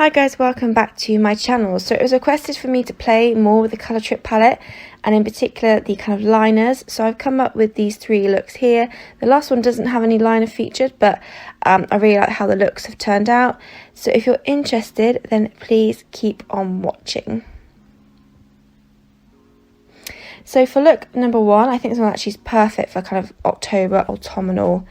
Hi guys, welcome back to my channel. So it was requested for me to play more with the Colourtrip palette and in particular the kind of liners. So I've come up with these three looks here. The last one doesn't have any liner featured, but I really like how the looks have turned out. So if you're interested, then please keep on watching. So for look number one, I think this one actually is perfect for kind of October autumnal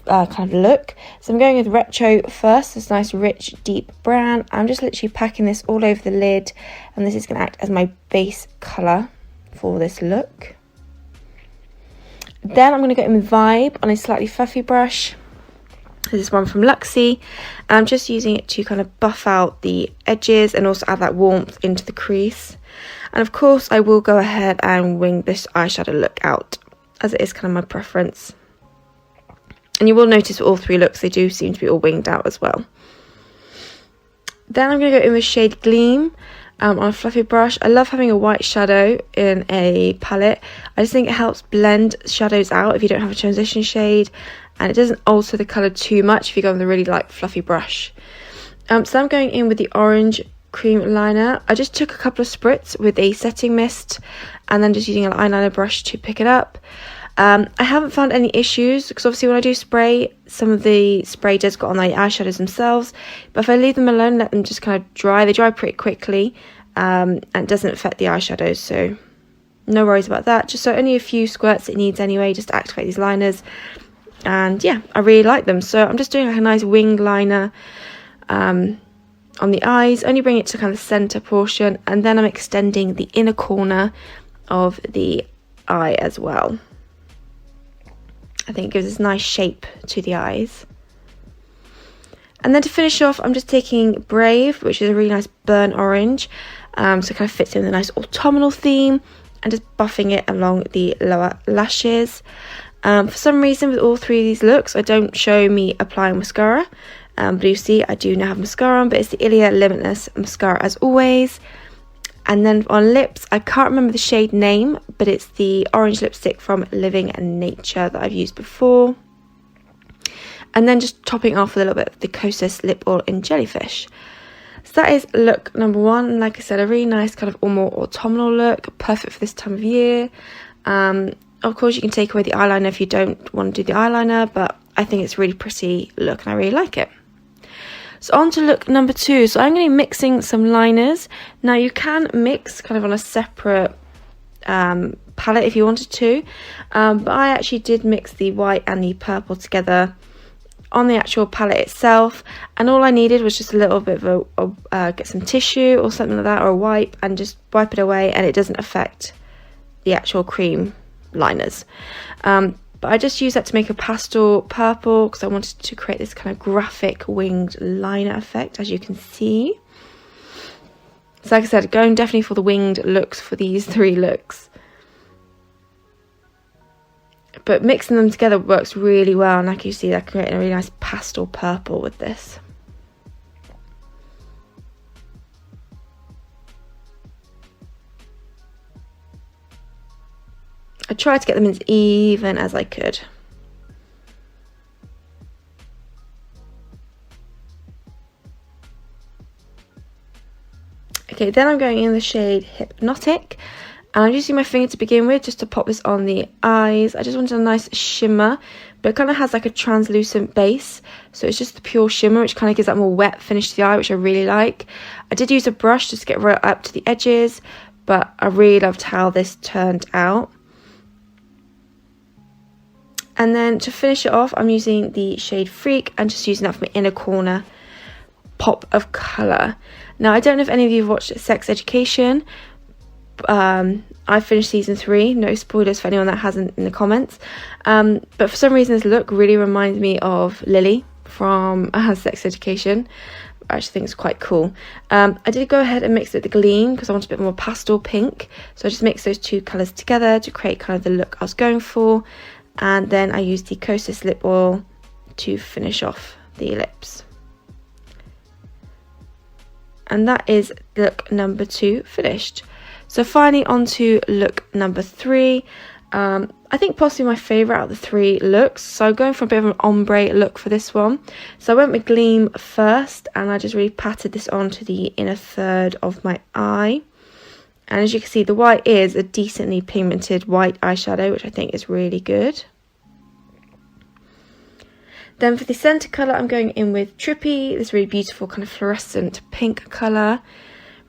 kind of look. So I'm going with retro first, this nice rich deep brown. I'm just literally packing this all over the lid, and this is going to act as my base colour for this look. Then I'm going to go in with Vibe on a slightly fluffy brush. This is one from Luxie, and I'm just using it to kind of buff out the edges and also add that warmth into the crease. And of course I will go ahead and wing this eyeshadow look out, as it is kind of my preference. And you will notice with all three looks, they do seem to be all winged out as well. Then I'm going to go in with shade Gleam on a fluffy brush. I love having a white shadow in a palette. I just think it helps blend shadows out if you don't have a transition shade. And it doesn't alter the colour too much if you go with a really light fluffy brush. So I'm going in with the orange cream liner. I just took a couple of spritz with a setting mist and then just using an eyeliner brush to pick it up. I haven't found any issues because obviously when I do spray, some of the spray does go on the eyeshadows themselves, but if I leave them alone, let them just kind of dry, they dry pretty quickly, and it doesn't affect the eyeshadows, so no worries about that. Just so only a few squirts it needs anyway, just to activate these liners, and yeah, I really like them. So I'm just doing like a nice winged liner on the eyes, only bring it to kind of the centre portion, and then I'm extending the inner corner of the eye as well. I think it gives this nice shape to the eyes. And then to finish off, I'm just taking Brave, which is a really nice burnt orange. So it kind of fits in with a nice autumnal theme, and just buffing it along the lower lashes. For some reason, with all three of these looks, I don't show me applying mascara. But you see, I do now have mascara on, but it's the Ilia Limitless mascara as always. And then on lips, I can't remember the shade name, but it's the orange lipstick from Living Nature that I've used before. And then just topping off with a little bit of the Kosas lip oil in Jellyfish. So that is look number one. Like I said, a really nice kind of more autumnal look, perfect for this time of year. Of course, you can take away the eyeliner if you don't want to do the eyeliner, but I think it's a really pretty look and I really like it. So on to look number two. So I'm going to be mixing some liners. Now you can mix kind of on a separate palette if you wanted to, but I actually did mix the white and the purple together on the actual palette itself, and all I needed was just a little bit of get some tissue or something like that, or a wipe, and just wipe it away, and it doesn't affect the actual cream liners. But I just used that to make a pastel purple because I wanted to create this kind of graphic winged liner effect, as you can see. So like I said, going definitely for the winged looks for these three looks. But mixing them together works really well, and like you see, they're creating a really nice pastel purple with this. I tried to get them as even as I could. Okay, then I'm going in the shade Hypnotic, and I'm using my finger to begin with just to pop this on the eyes. I just wanted a nice shimmer, but it kind of has like a translucent base, so it's just the pure shimmer, which kind of gives that more wet finish to the eye, which I really like. I did use a brush just to get right up to the edges, but I really loved how this turned out. And then to finish it off, I'm using the shade Freak and just using that for my inner corner pop of colour. Now, I don't know if any of you have watched Sex Education. I finished season 3. No spoilers for anyone that hasn't in the comments. But for some reason, this look really reminds me of Lily from Sex Education. I actually think it's quite cool. I did go ahead and mix it with the Gleam because I want a bit more pastel pink. So I just mixed those two colours together to create kind of the look I was going for. And then I used the Kosas lip oil to finish off the lips. And that is look number 2 finished. So finally on to look number 3. I I think possibly my favourite out of the three looks. So I'm going for a bit of an ombre look for this one. So I went with Gleam first, and I just really patted this onto the inner third of my eye. And as you can see, the white is a decently pigmented white eyeshadow, which I think is really good. Then for the centre colour, I'm going in with Trippy, this really beautiful kind of fluorescent pink colour.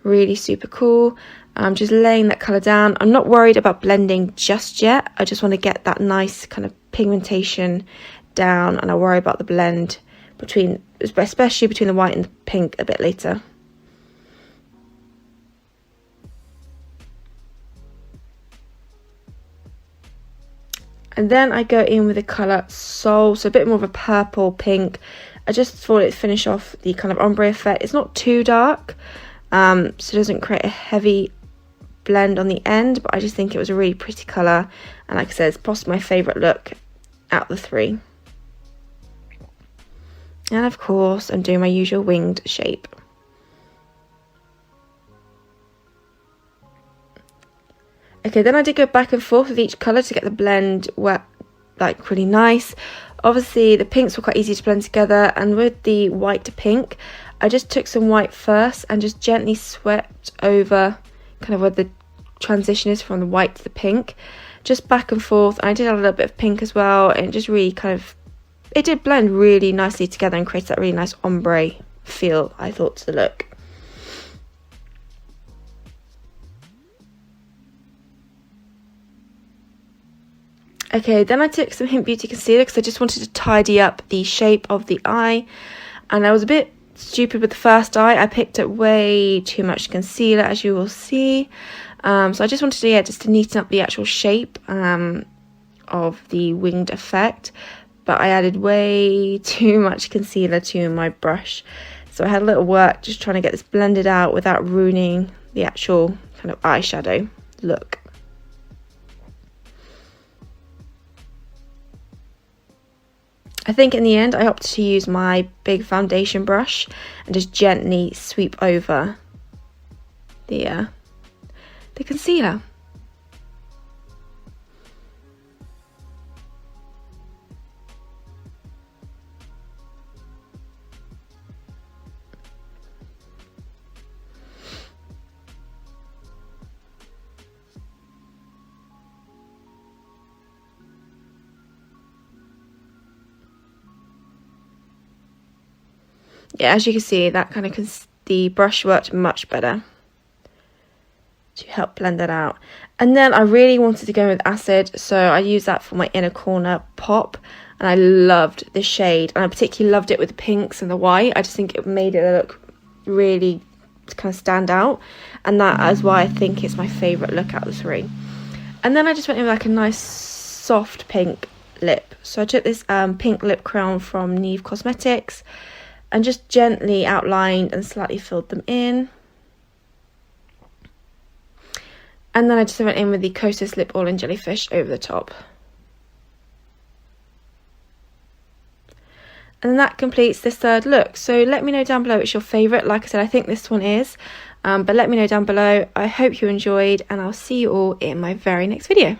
Really super cool. I'm just laying that colour down. I'm not worried about blending just yet. I just want to get that nice kind of pigmentation down, and I'll worry about the blend between, especially between the white and the pink, a bit later. And then I go in with the colour Soul, so a bit more of a purple pink. I just thought it'd finish off the kind of ombre effect. It's not too dark, so it doesn't create a heavy blend on the end, but I just think it was a really pretty colour, and like I said, it's possibly my favourite look out of the three. And of course, I'm doing my usual winged shape. Okay, then I did go back and forth with each colour to get the blend wet, like really nice. Obviously, the pinks were quite easy to blend together, and with the white to pink, I just took some white first and just gently swept over kind of where the transition is from the white to the pink, just back and forth. And I did add a little bit of pink as well, and it just really kind of, it did blend really nicely together and create that really nice ombre feel, I thought, to the look. Okay, then I took some Hint Beauty concealer because I just wanted to tidy up the shape of the eye, and I was a bit stupid with the first eye. I picked up way too much concealer, as you will see. So I just wanted to, just to neaten up the actual shape of the winged effect, but I added way too much concealer to my brush. So I had a little work just trying to get this blended out without ruining the actual kind of eyeshadow look. I think in the end I opted to use my big foundation brush and just gently sweep over the concealer. Yeah, as you can see, that kind of the brush worked much better to help blend that out. And then I really wanted to go with acid, so I used that for my inner corner pop, and I loved the shade, and I particularly loved it with the pinks and the white. I just think it made it look really kind of stand out, and that is why I think it's my favourite look out of the three. And then I just went in with like a nice soft pink lip. So I took this pink lip crown from Neve Cosmetics and just gently outlined and slightly filled them in. And then I just went in with the Kosas Lip Oil and Jellyfish over the top. And then that completes this third look. So let me know down below which your favourite. Like I said, I think this one is. But let me know down below. I hope you enjoyed, and I'll see you all in my very next video.